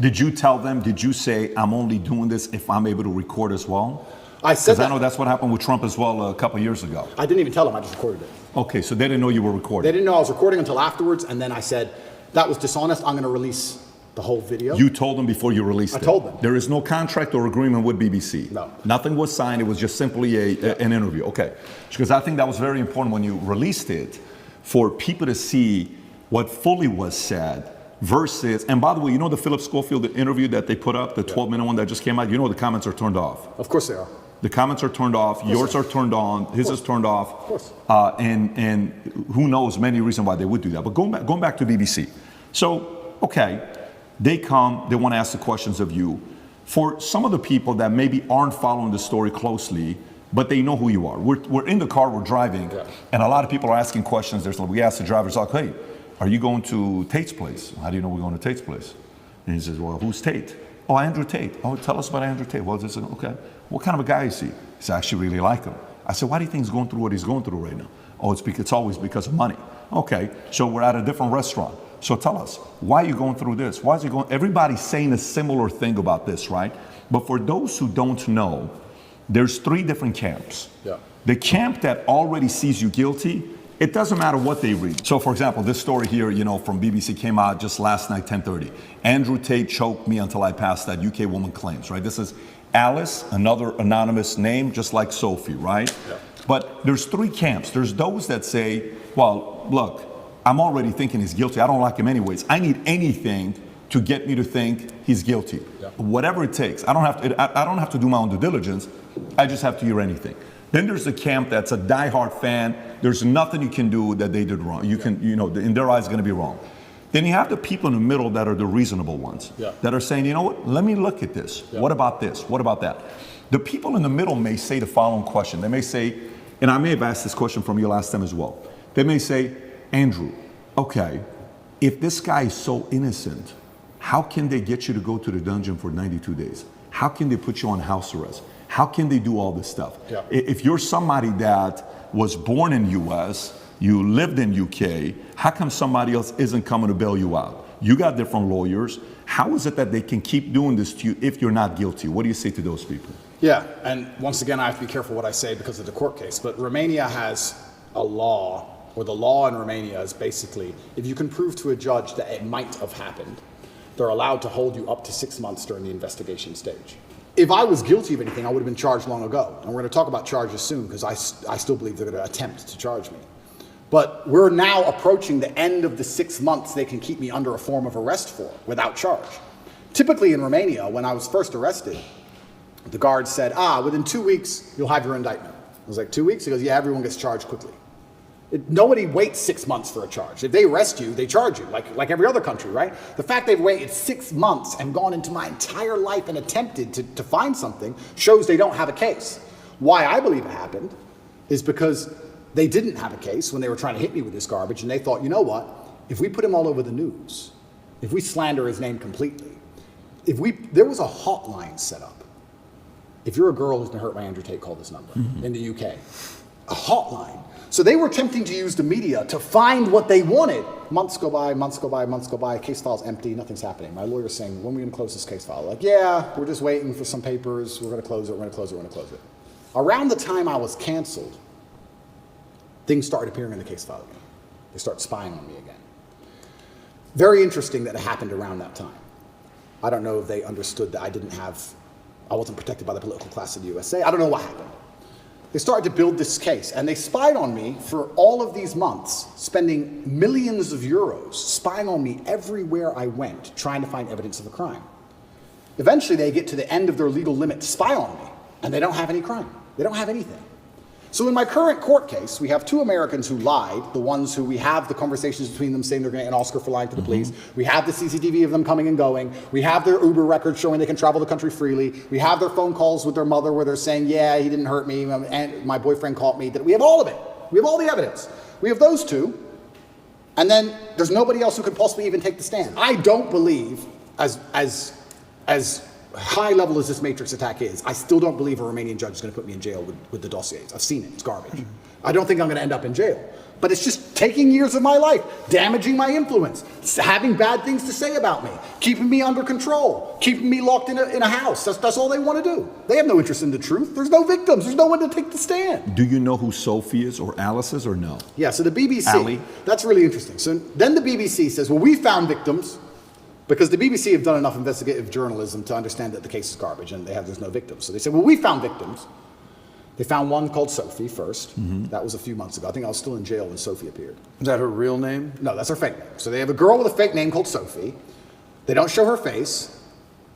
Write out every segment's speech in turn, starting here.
Did you tell them, did you say, I'm only doing this if I'm able to record as well? I said that. Because I know that's what happened with Trump as well a couple of years ago. I didn't even tell them, I just recorded it. Okay, so they didn't know you were recording. They didn't know I was recording until afterwards, and then I said, that was dishonest, I'm going to release the whole video. You told them before you released it? I told them. There is no contract or agreement with BBC? No. Nothing was signed, it was just simply an interview, okay. Because I think that was very important when you released it, for people to see what fully was said, versus, and by the way, you know the Philip Schofield interview that they put up, the 12-minute one that just came out? You know the comments are turned off. Of course they are. The comments are turned off, yours are turned on, his is turned off. Of course. And who knows many reasons why they would do that. But going back to BBC. So, okay, they come, they want to ask the questions of you. For some of the people that maybe aren't following the story closely, but they know who you are. We're in the car, we're driving, and a lot of people are asking questions. We ask the drivers, like, hey, are you going to Tate's place? How do you know we're going to Tate's place? And he says, well, who's Tate? Oh, Andrew Tate. Oh, tell us about Andrew Tate. Well, this is, okay. What kind of a guy is he? He said, I actually really like him. I said, why do you think he's going through what he's going through right now? Oh, it's always because of money. Okay, so we're at a different restaurant. So tell us, why are you going through this? Why is he going? Everybody's saying a similar thing about this, right? But for those who don't know, there's three different camps. Yeah. The camp that already sees you guilty, it doesn't matter what they read. So for example, this story here, you know, from BBC came out just last night, 10:30. Andrew Tate choked me until I passed that, UK woman claims, right? This is Alice, another anonymous name, just like Sophie, right? Yeah. But there's three camps. There's those that say, well, look, I'm already thinking he's guilty. I don't like him anyways. I need anything to get me to think he's guilty. Yeah. Whatever it takes. I don't have to do my own due diligence. I just have to hear anything. Then there's the camp that's a diehard fan. There's nothing you can do that they did wrong. You can, you know, in their eyes, it's going to be wrong. Then you have the people in the middle that are the reasonable ones, that are saying, you know what, let me look at this. What about this? What about that? The people in the middle may say the following question. They may say, and I may have asked this question from you last time as well. They may say, Andrew, okay, if this guy is so innocent, how can they get you to go to the dungeon for 92 days? How can they put you on house arrest? How can they do all this stuff? Yeah. If you're somebody that was born in US, you lived in UK, how come somebody else isn't coming to bail you out? You got different lawyers. How is it that they can keep doing this to you if you're not guilty? What do you say to those people? Yeah, and once again, I have to be careful what I say because of the court case, but Romania has a law, or the law in Romania is basically, if you can prove to a judge that it might have happened, they're allowed to hold you up to 6 months during the investigation stage. If I was guilty of anything, I would have been charged long ago. And we're going to talk about charges soon because I still believe they're going to attempt to charge me. But we're now approaching the end of the 6 months they can keep me under a form of arrest for without charge. Typically in Romania, when I was first arrested, the guard said, within 2 weeks, you'll have your indictment. I was like, 2 weeks? He goes, yeah, everyone gets charged quickly. Nobody waits 6 months for a charge. If they arrest you, they charge you, like every other country, right? The fact they've waited 6 months and gone into my entire life and attempted to find something shows they don't have a case. Why I believe it happened is because they didn't have a case when they were trying to hit me with this garbage, and they thought, you know what? If we put him all over the news, if we slander his name completely, there was a hotline set up. If you're a girl who's been hurt by Andrew Tate, call this number in the UK. A hotline. So they were attempting to use the media to find what they wanted. Months go by, months go by, months go by, case file's empty, nothing's happening. My lawyer's saying, when are we going to close this case file? Like, yeah, we're just waiting for some papers, we're going to close it, we're going to close it, we're going to close it. Around the time I was canceled, things started appearing in the case file again. They started spying on me again. Very interesting that it happened around that time. I don't know if they understood that I wasn't protected by the political class of the USA. I don't know what happened. They started to build this case, and they spied on me for all of these months, spending millions of euros, spying on me everywhere I went, trying to find evidence of a crime. Eventually, they get to the end of their legal limit to spy on me, and they don't have any crime. They don't have anything. So in my current court case, we have two Americans who lied, the ones who we have the conversations between them saying they're going to get an Oscar for lying to the police. We have the CCTV of them coming and going. We have their Uber records showing they can travel the country freely. We have their phone calls with their mother where they're saying, yeah, he didn't hurt me, and my boyfriend caught me. We have all of it. We have all the evidence. We have those two, and then there's nobody else who could possibly even take the stand. I don't believe, as high level as this Matrix attack is, I still don't believe a Romanian judge is going to put me in jail with the dossiers. I've seen it. It's garbage. I don't think I'm going to end up in jail. But it's just taking years of my life, damaging my influence, having bad things to say about me, keeping me under control, keeping me locked in a house. That's all they want to do. They have no interest in the truth. There's no victims. There's no one to take the stand. Do you know who Sophie is or Alice is or no? Yeah, so the BBC, Ali? That's really interesting. So then the BBC says, well, we found victims, because the BBC have done enough investigative journalism to understand that the case is garbage and there's no victims. So they said, well, we found victims. They found one called Sophie first. That was a few months ago. I think I was still in jail when Sophie appeared. Is that her real name? No, that's her fake name. So they have a girl with a fake name called Sophie. They don't show her face.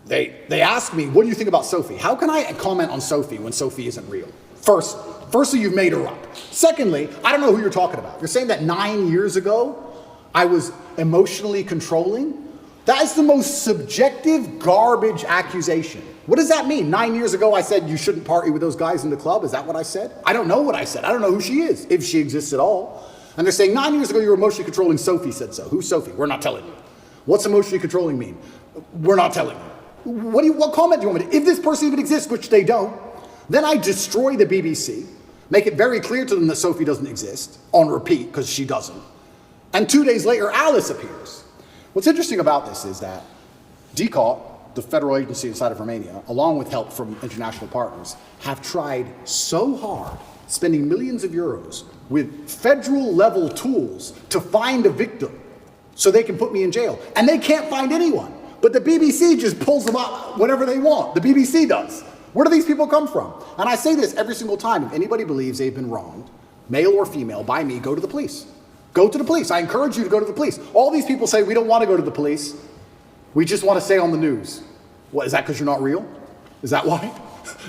They ask me, what do you think about Sophie? How can I comment on Sophie when Sophie isn't real? Firstly, you've made her up. Secondly, I don't know who you're talking about. You're saying that 9 years ago, I was emotionally controlling? That is the most subjective garbage accusation. What does that mean? 9 years ago, I said you shouldn't party with those guys in the club. Is that what I said? I don't know what I said. I don't know who she is, if she exists at all. And they're saying 9 years ago, you were emotionally controlling. Sophie said so. Who's Sophie? We're not telling you. What's emotionally controlling mean? We're not telling you. What comment do you want me to? If this person even exists, which they don't, then I destroy the BBC, make it very clear to them that Sophie doesn't exist, on repeat, because she doesn't. And 2 days later, Alice appears. What's interesting about this is that DCOT, the federal agency inside of Romania, along with help from international partners, have tried so hard, spending millions of euros with federal level tools to find a victim so they can put me in jail. And they can't find anyone. But the BBC just pulls them up whenever they want. The BBC does. Where do these people come from? And I say this every single time. If anybody believes they've been wronged, male or female, by me, go to the police. Go to the police. I encourage you to go to the police. All these people say, we don't want to go to the police. We just want to stay on the news. What, is that because you're not real? Is that why?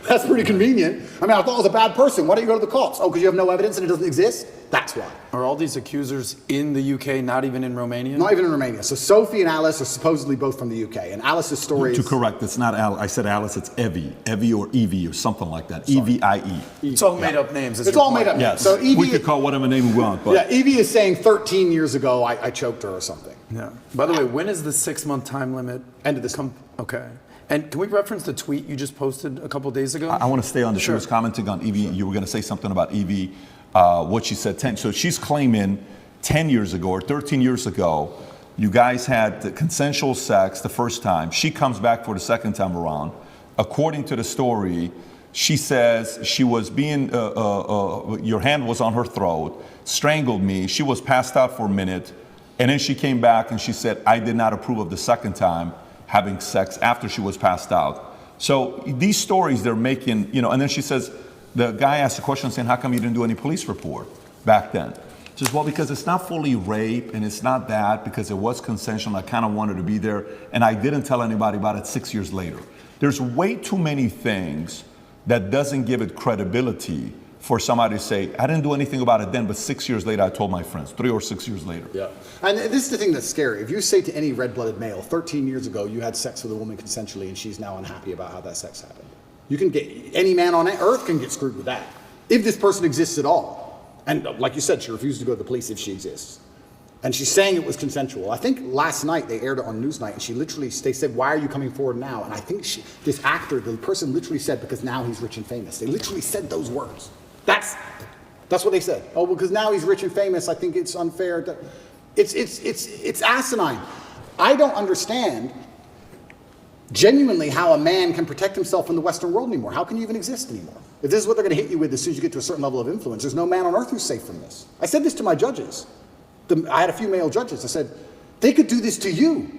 That's pretty convenient. I mean, I thought I was a bad person. Why don't you go to the cops? Oh, because you have no evidence and it doesn't exist? That's why. Are all these accusers in the UK, not even in Romania? Not even in Romania. So Sophie and Alice are supposedly both from the UK. And Alice's story is... To correct, it's not Alice. I said Alice, it's Evie. Evie or Evie or something like that. E-V-I-E. It's all made up names. It's all made up names. Yes. So Evie, we could call whatever name we want. But yeah, Evie is saying 13 years ago I choked her or something. Yeah. By the way, when is the 6-month time limit? End of this Okay. And can we reference the tweet you just posted a couple days ago? I want to stay on this. She Sure. was commenting on Evie. You were going to say something about Evie, what she said 10. So she's claiming 10 years ago or 13 years ago, you guys had the consensual sex the first time. She comes back for the second time around. According to the story, she says she was being, your hand was on her throat, strangled me. She was passed out for a minute. And then she came back and she said, I did not approve of the second time having sex after she was passed out. So these stories they're making, you know, and then she says, the guy asked a question saying, how come you didn't do any police report back then? She says, well, because it's not fully rape and it's not that, because it was consensual. I kind of wanted to be there. And I didn't tell anybody about it 6 years later. There's way too many things that doesn't give it credibility for somebody to say, I didn't do anything about it then, but 6 years later, I told my friends, 3 or 6 years later. Yeah. And this is the thing that's scary. If you say to any red-blooded male, 13 years ago, you had sex with a woman consensually and she's now unhappy about how that sex happened. You can get, any man on earth can get screwed with that. If this person exists at all. And like you said, she refused to go to the police if she exists. And she's saying it was consensual. I think last night they aired it on Newsnight and she literally, they said, why are you coming forward now? And I think this actor, the person literally said, because now he's rich and famous. They literally said those words. That's what they said. Oh, because now he's rich and famous, I think it's unfair. It's asinine. I don't understand genuinely how a man can protect himself in the Western world anymore. How can you even exist anymore? If this is what they're going to hit you with as soon as you get to a certain level of influence, there's no man on earth who's safe from this. I said this to my judges. I had a few male judges. I said, they could do this to you.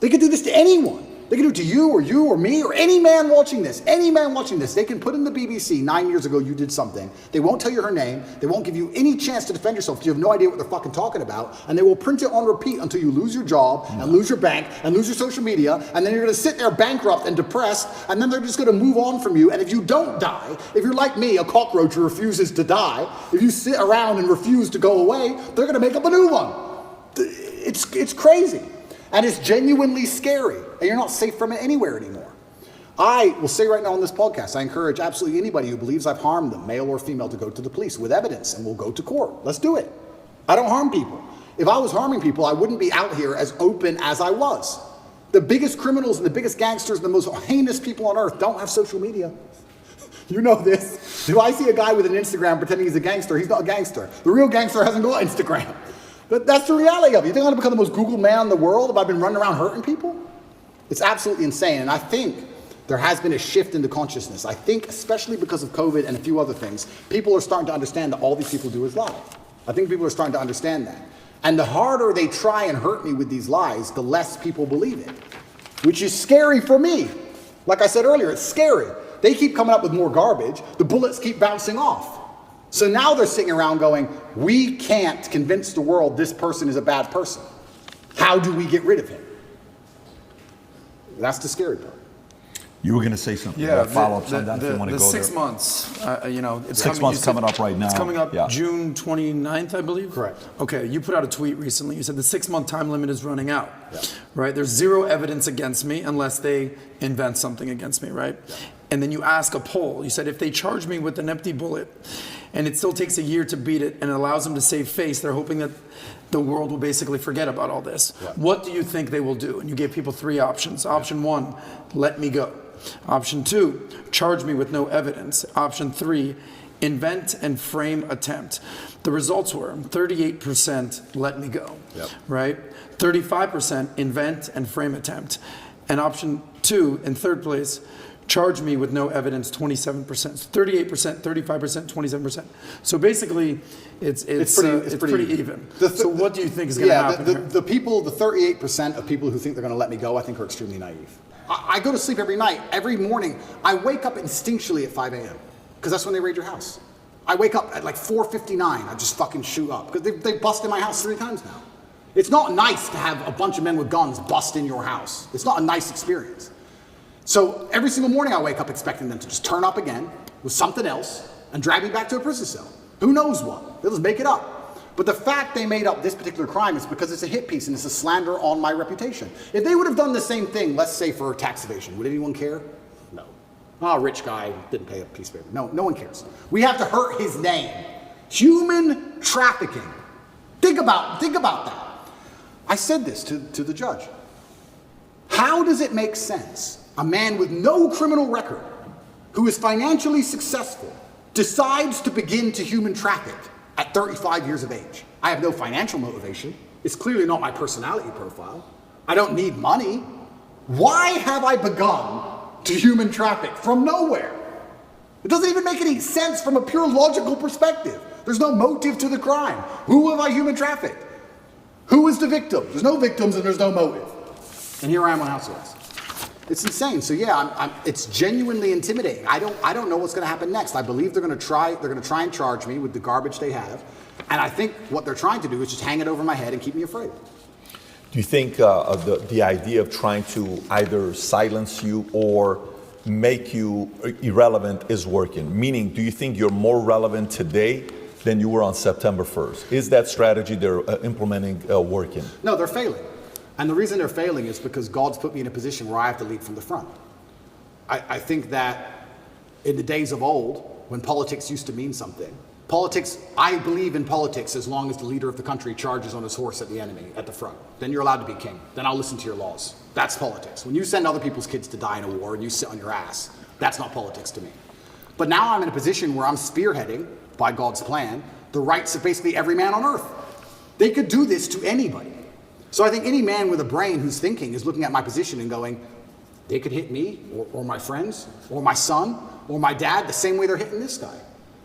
They could do this to anyone. They can do it to you or me or any man watching this. Any man watching this. They can put in the BBC 9 years ago you did something. They won't tell you her name. They won't give you any chance to defend yourself because you have no idea what they're fucking talking about. And they will print it on repeat until you lose your job and lose your bank and lose your social media. And then you're going to sit there bankrupt and depressed. And then they're just going to move on from you. And if you don't die, if you're like me, a cockroach who refuses to die, if you sit around and refuse to go away, they're going to make up a new one. It's crazy. And it's genuinely scary. And you're not safe from it anywhere anymore. I will say right now on this podcast, I encourage absolutely anybody who believes I've harmed them, male or female, to go to the police with evidence and we'll go to court. Let's do it. I don't harm people. If I was harming people, I wouldn't be out here as open as I was. The biggest criminals and the biggest gangsters and the most heinous people on earth don't have social media. You know this. If I see a guy with an Instagram pretending he's a gangster, he's not a gangster. The real gangster hasn't got Instagram. But that's the reality of it. You think I'm going to become the most Googled man in the world if I've been running around hurting people? It's absolutely insane. And I think there has been a shift in the consciousness. I think, especially because of COVID and a few other things, people are starting to understand that all these people do is lie. I think people are starting to understand that. And the harder they try and hurt me with these lies, the less people believe it, which is scary for me. Like I said earlier, it's scary. They keep coming up with more garbage. The bullets keep bouncing off. So now they're sitting around going, we can't convince the world this person is a bad person. How do we get rid of him? That's the scary part. You were going to say something. Yeah, Follow-ups on that if you want to go 6 there. months, it's 6 months coming up right now. It's coming up Yeah. June 29th, I believe? Correct. Okay, you put out a tweet recently. You said the 6-month time limit is running out, Yeah. right? There's zero evidence against me unless they invent something against me, right? Yeah. And then you ask a poll. You said if they charge me with an empty bullet and it still takes a year to beat it and it allows them to save face, they're hoping that the world will basically forget about all this. Yeah. What do you think they will do? And you gave people 3 options. Option 1, let me go. Option 2, charge me with no evidence. Option 3, invent and frame attempt. The results were 38% let me go, Yep. right? 35% invent and frame attempt. And option 2, in third place, charge me with no evidence, 27%. So 38%, 35%, 27%. So basically, it's pretty even. So what do you think is going to happen here? The people, the 38% of people who think they're going to let me go, I think are extremely naive. I go to sleep every night, every morning. I wake up instinctually at 5 a.m. because that's when they raid your house. I wake up at like 4:59. I just fucking shoot up because they busted my house 3 times now. It's not nice to have a bunch of men with guns bust in your house. It's not a nice experience. So every single morning I wake up expecting them to just turn up again with something else and drag me back to a prison cell. Who knows what? They'll just make it up. But the fact they made up this particular crime is because it's a hit piece and it's a slander on my reputation. If they would have done the same thing, let's say for tax evasion, would anyone care? No. Oh, rich guy didn't pay a piece of paper. No, no one cares. We have to hurt his name. Human trafficking. Think about that. I said this to the judge. How does it make sense? A man with no criminal record, who is financially successful, decides to begin to human traffic at 35 years of age. I have no financial motivation. It's clearly not my personality profile. I don't need money. Why have I begun to human traffic from nowhere? It doesn't even make any sense from a pure logical perspective. There's no motive to the crime. Who have I human trafficked? Who is the victim? There's no victims and there's no motive. And here I am on house arrest. It's insane. So yeah, it's genuinely intimidating. I don't know what's going to happen next. I believe they're going to try and charge me with the garbage they have, and I think what they're trying to do is just hang it over my head and keep me afraid. Do you think the idea of trying to either silence you or make you irrelevant is working? Meaning, do you think you're more relevant today than you were on September 1st? Is that strategy they're implementing working? No, they're failing. And the reason they're failing is because God's put me in a position where I have to lead from the front. I think that in the days of old, when politics used to mean something, I believe in politics as long as the leader of the country charges on his horse at the enemy at the front. Then you're allowed to be king. Then I'll listen to your laws. That's politics. When you send other people's kids to die in a war and you sit on your ass, that's not politics to me. But now I'm in a position where I'm spearheading, by God's plan, the rights of basically every man on earth. They could do this to anybody. So I think any man with a brain who's thinking is looking at my position and going, they could hit me or my friends or my son or my dad the same way they're hitting this guy.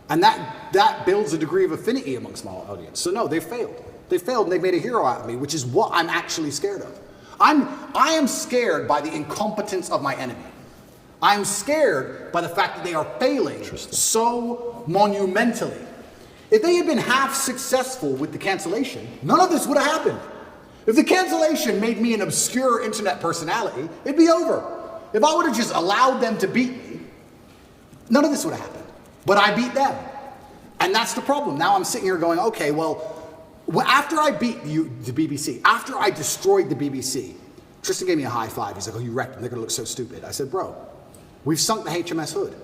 And that builds a degree of affinity amongst my audience. So no, they failed. They failed and they made a hero out of me, which is what I'm actually scared of. I am scared by the incompetence of my enemy. I'm scared by the fact that they are failing so monumentally. If they had been half successful with the cancellation, none of this would have happened. If the cancellation made me an obscure internet personality, it'd be over. If I would have just allowed them to beat me, none of this would have happened. But I beat them. And that's the problem. Now I'm sitting here going, okay, well after I beat the BBC, after I destroyed the BBC, Tristan gave me a high five. He's like, oh, you wrecked them. They're going to look so stupid. I said, bro, we've sunk the HMS Hood.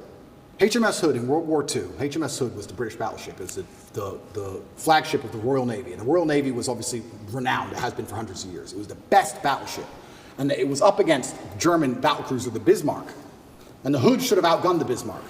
HMS Hood in World War II, HMS Hood was the British battleship. It was the flagship of the Royal Navy. And the Royal Navy was obviously renowned. It has been for hundreds of years. It was the best battleship. And it was up against German battlecruiser, the Bismarck. And the Hood should have outgunned the Bismarck.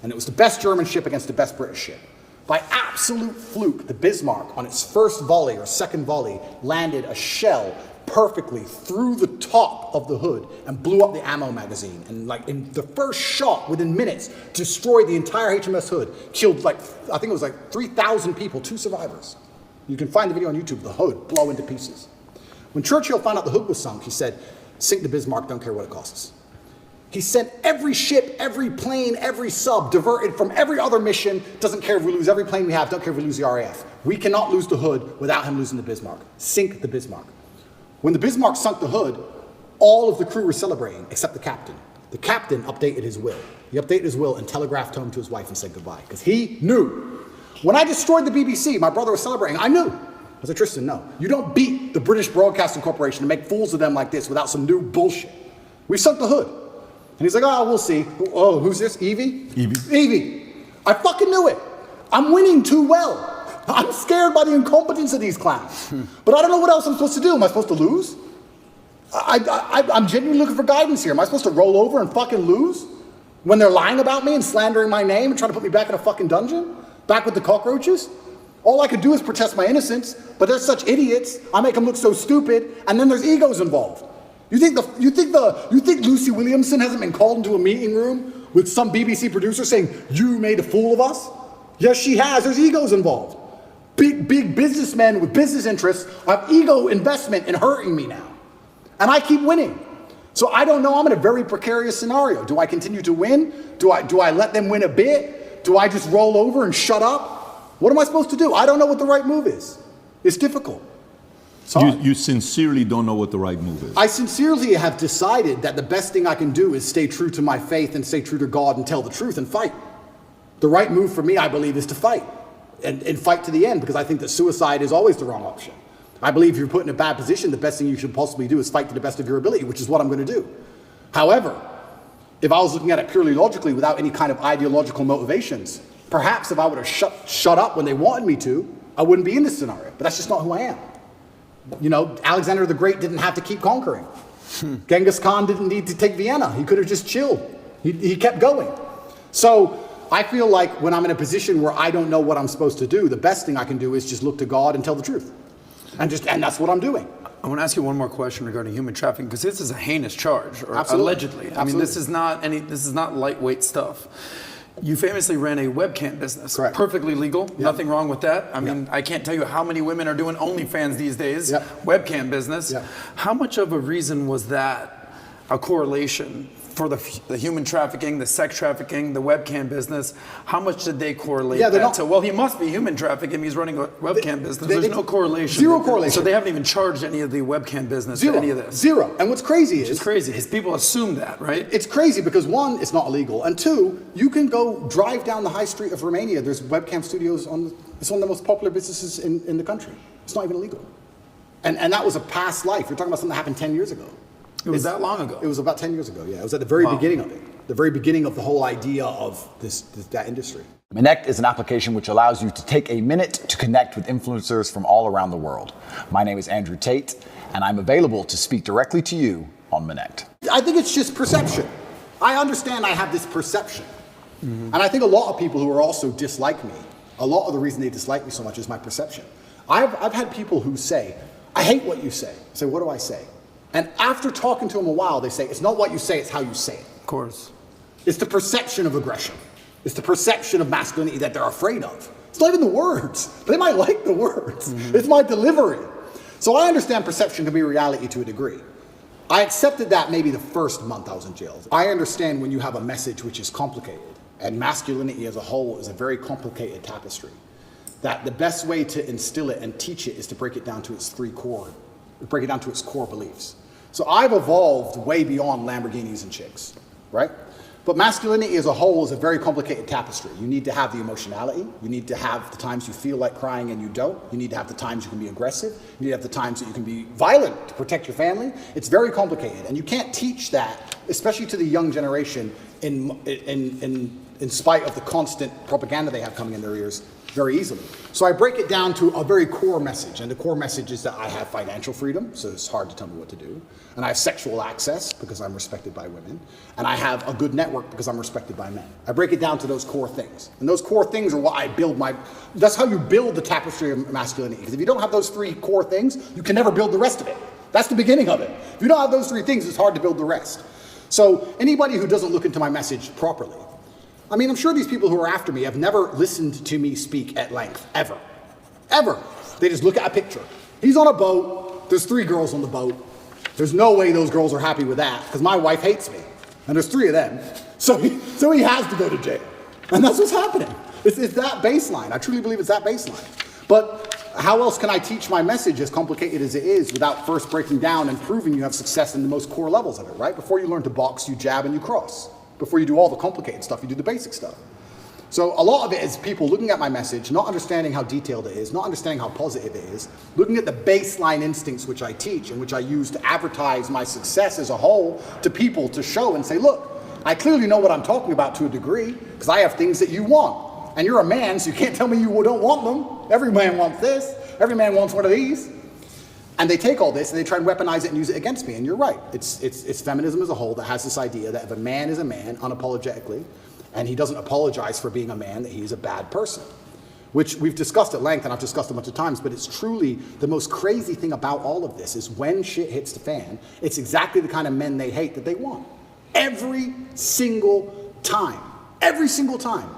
And it was the best German ship against the best British ship. By absolute fluke, the Bismarck, on its first volley or second volley, landed a shell perfectly through the top of the hood and blew up the ammo magazine. And like in the first shot, within minutes, destroyed the entire HMS Hood, killed like, I think it was like 3,000 people, 2 survivors. You can find the video on YouTube, the hood blow into pieces. When Churchill found out the hood was sunk, he said, sink the Bismarck, don't care what it costs. He sent every ship, every plane, every sub diverted from every other mission. Doesn't care if we lose every plane we have, don't care if we lose the RAF. We cannot lose the hood without him losing the Bismarck. Sink the Bismarck. When the Bismarck sunk the hood, all of the crew were celebrating, except the captain. The captain updated his will. He updated his will and telegraphed home to his wife and said goodbye, because he knew. When I destroyed the BBC, my brother was celebrating, I knew. I said, Tristan, no. You don't beat the British Broadcasting Corporation and make fools of them like this without some new bullshit. We sunk the hood. And he's like, oh, we'll see. Oh, who's this? Evie? Evie. I fucking knew it. I'm winning too well. I'm scared by the incompetence of these clowns. But I don't know what else I'm supposed to do. Am I supposed to lose? I'm genuinely looking for guidance here. Am I supposed to roll over and fucking lose? When they're lying about me and slandering my name and trying to put me back in a fucking dungeon? Back with the cockroaches? All I could do is protest my innocence, but they're such idiots, I make them look so stupid, and then there's egos involved. You think Lucy Williamson hasn't been called into a meeting room with some BBC producer saying, you made a fool of us? Yes, she has. There's egos involved. Big businessmen with business interests have ego investment in hurting me now. And I keep winning. So I don't know, I'm in a very precarious scenario. Do I continue to win? Do I let them win a bit? Do I just roll over and shut up? What am I supposed to do? I don't know what the right move is. It's difficult. You sincerely don't know what the right move is. I sincerely have decided that the best thing I can do is stay true to my faith and stay true to God and tell the truth and fight. The right move for me, I believe, is to fight. And fight to the end, because I think that suicide is always the wrong option. I believe if you're put in a bad position, the best thing you should possibly do is fight to the best of your ability, which is what I'm going to do. However, if I was looking at it purely logically without any kind of ideological motivations, perhaps if I would have shut up when they wanted me to, I wouldn't be in this scenario. But that's just not who I am. You know, Alexander the Great didn't have to keep conquering. Genghis Khan didn't need to take Vienna. He could have just chilled. He kept going. So I feel like when I'm in a position where I don't know what I'm supposed to do, the best thing I can do is just look to God and tell the truth. And that's what I'm doing. I want to ask you one more question regarding human trafficking, because this is a heinous charge, or Absolutely. allegedly. Absolutely. I mean, this is not lightweight stuff. You famously ran a webcam business. Correct. Perfectly legal. Yep. Nothing wrong with that. I mean, Yep. I can't tell you how many women are doing OnlyFans these days. Yep. Webcam business. Yep. How much of a reason was that a correlation for the human trafficking, the sex trafficking, the webcam business? How much did they correlate that to? Well, he must be human trafficking. He's running a webcam business. There's no correlation. Zero correlation. So they haven't even charged any of the webcam business for any of this. Zero. And what's crazy is... It's crazy. People assume that, right? It's crazy because one, it's not illegal. And two, you can go drive down the high street of Romania. There's webcam studios it's one of the most popular businesses in the country. It's not even illegal. And that was a past life. You're talking about something that happened 10 years ago. It was that long ago? It was about 10 years ago, yeah. It was at the very beginning of it. The very beginning of the whole idea of that industry. Connect is an application which allows you to take a minute to connect with influencers from all around the world. My name is Andrew Tate, and I'm available to speak directly to you on Connect. I think it's just perception. I understand I have this perception. Mm-hmm. And I think a lot of people who are also dislike me, a lot of the reason they dislike me so much is my perception. I've had people who say, I hate what you say. I say, what do I say? And after talking to them a while, they say, it's not what you say, it's how you say it. Of course. It's the perception of aggression. It's the perception of masculinity that they're afraid of. It's not even the words. They might like the words. Mm-hmm. It's my delivery. So I understand perception can be reality to a degree. I accepted that maybe the first month I was in jail. I understand when you have a message which is complicated, and masculinity as a whole is a very complicated tapestry, that the best way to instill it and teach it is to break it down to its core beliefs. So I've evolved way beyond Lamborghinis and chicks, right? But masculinity as a whole is a very complicated tapestry. You need to have the emotionality. You need to have the times you feel like crying and you don't. You need to have the times you can be aggressive. You need to have the times that you can be violent to protect your family. It's very complicated. And you can't teach that, especially to the young generation, in spite of the constant propaganda they have coming in their ears. very easily. So I break it down to a very core message, and the core message is that I have financial freedom, so it's hard to tell me what to do, and I have sexual access because I'm respected by women, and I have a good network because I'm respected by men. I break it down to those core things, and those core things are what I build that's how you build the tapestry of masculinity, because if you don't have those 3 core things, you can never build the rest of it. That's the beginning of it. If you don't have those 3 things, it's hard to build the rest. So anybody who doesn't look into my message properly, I mean, I'm sure these people who are after me have never listened to me speak at length, ever. Ever. They just look at a picture. He's on a boat. There's 3 girls on the boat. There's no way those girls are happy with that, because my wife hates me. And there's 3 of them. So he has to go to jail. And that's what's happening. It's that baseline. I truly believe it's that baseline. But how else can I teach my message, as complicated as it is, without first breaking down and proving you have success in the most core levels of it, right? Before you learn to box, you jab and you cross. Before you do all the complicated stuff, you do the basic stuff. So a lot of it is people looking at my message, not understanding how detailed it is, not understanding how positive it is, looking at the baseline instincts which I teach and which I use to advertise my success as a whole to people to show and say, look, I clearly know what I'm talking about to a degree, because I have things that you want. And you're a man, so you can't tell me you don't want them. Every man wants this. Every man wants one of these. And they take all this and they try and weaponize it and use it against me. And you're right. It's feminism as a whole that has this idea that if a man is a man unapologetically, and he doesn't apologize for being a man, that he's a bad person. Which we've discussed at length, and I've discussed a bunch of times, but it's truly the most crazy thing about all of this is when shit hits the fan, it's exactly the kind of men they hate that they want. Every single time. Every single time.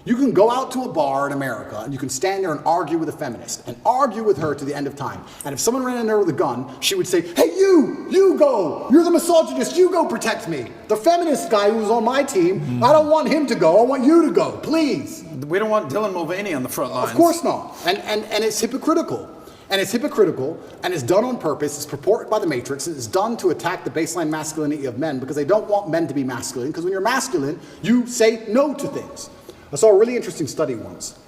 You can go out to a bar in America and you can stand there and argue with a feminist and argue with her to the end of time. And if someone ran in there with a gun, she would say, hey, you go. You're the misogynist. You go protect me. The feminist guy who's on my team, I don't want him to go. I want you to go, please. We don't want Dylan Mulvaney on the front lines. Of course not. And it's hypocritical. And it's hypocritical, and it's done on purpose. It's purported by the Matrix, and it's done to attack the baseline masculinity of men because they don't want men to be masculine, because when you're masculine, you say no to things. I saw a really interesting study once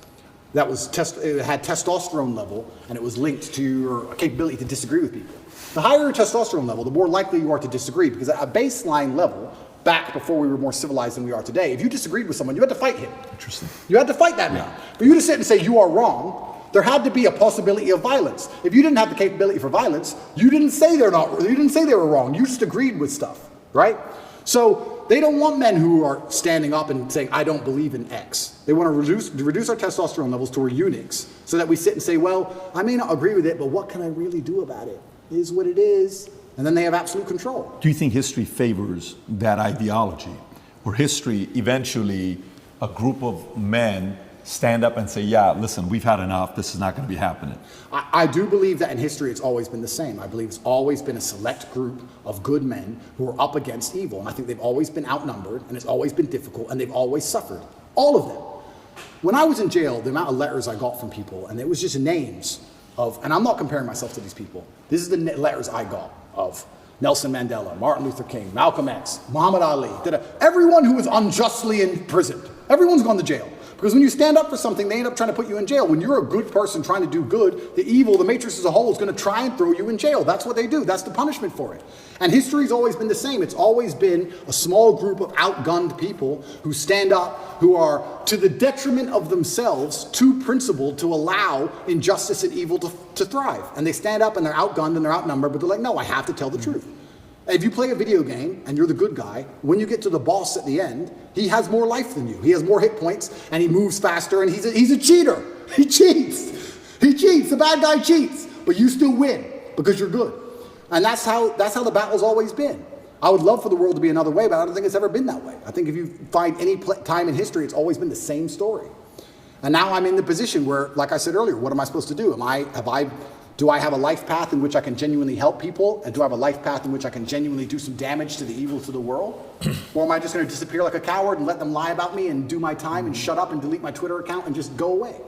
that was it had testosterone level, and it was linked to your capability to disagree with people. The higher your testosterone level, the more likely you are to disagree, because at a baseline level, back before we were more civilized than we are today, if you disagreed with someone, you had to fight him. Interesting. You had to fight that man. For you to sit and say you are wrong, there had to be a possibility of violence. If you didn't have the capability for violence, you didn't say you didn't say they were wrong. You just agreed with stuff, right? So they don't want men who are standing up and saying, I don't believe in X. They want to reduce our testosterone levels to our eunuchs so that we sit and say, well, I may not agree with it, but what can I really do about it? It is what it is. And then they have absolute control. Do you think history favors that ideology? Or history, eventually, a group of men stand up and say, yeah, listen, we've had enough. This is not going to be happening. I do believe that in history it's always been the same. I believe it's always been a select group of good men who are up against evil. And I think they've always been outnumbered, and it's always been difficult, and they've always suffered. All of them. When I was in jail, the amount of letters I got from people, and it was just names of, and I'm not comparing myself to these people. This is the letters I got of Nelson Mandela, Martin Luther King, Malcolm X, Muhammad Ali, everyone who was unjustly imprisoned. Everyone's gone to jail. Because when you stand up for something, they end up trying to put you in jail. When you're a good person trying to do good, the evil, the matrix as a whole, is going to try and throw you in jail. That's what they do. That's the punishment for it. And history's always been the same. It's always been a small group of outgunned people who stand up, who are, to the detriment of themselves, too principled to allow injustice and evil to thrive. And they stand up and they're outgunned and they're outnumbered, but they're like, no, I have to tell the truth. If you play a video game and you're the good guy, when you get to the boss at the end, he has more life than you. He has more hit points and he moves faster and he's a cheater. He cheats. He cheats. The bad guy cheats. But you still win because you're good. And that's how the battle's always been. I would love for the world to be another way, but I don't think it's ever been that way. I think if you find any time in history, it's always been the same story. And now I'm in the position where, like I said earlier, what am I supposed to do? Do I have a life path in which I can genuinely help people? And do I have a life path in which I can genuinely do some damage to the evil to the world? Or am I just going to disappear like a coward and let them lie about me and do my time and shut up and delete my Twitter account and just go away?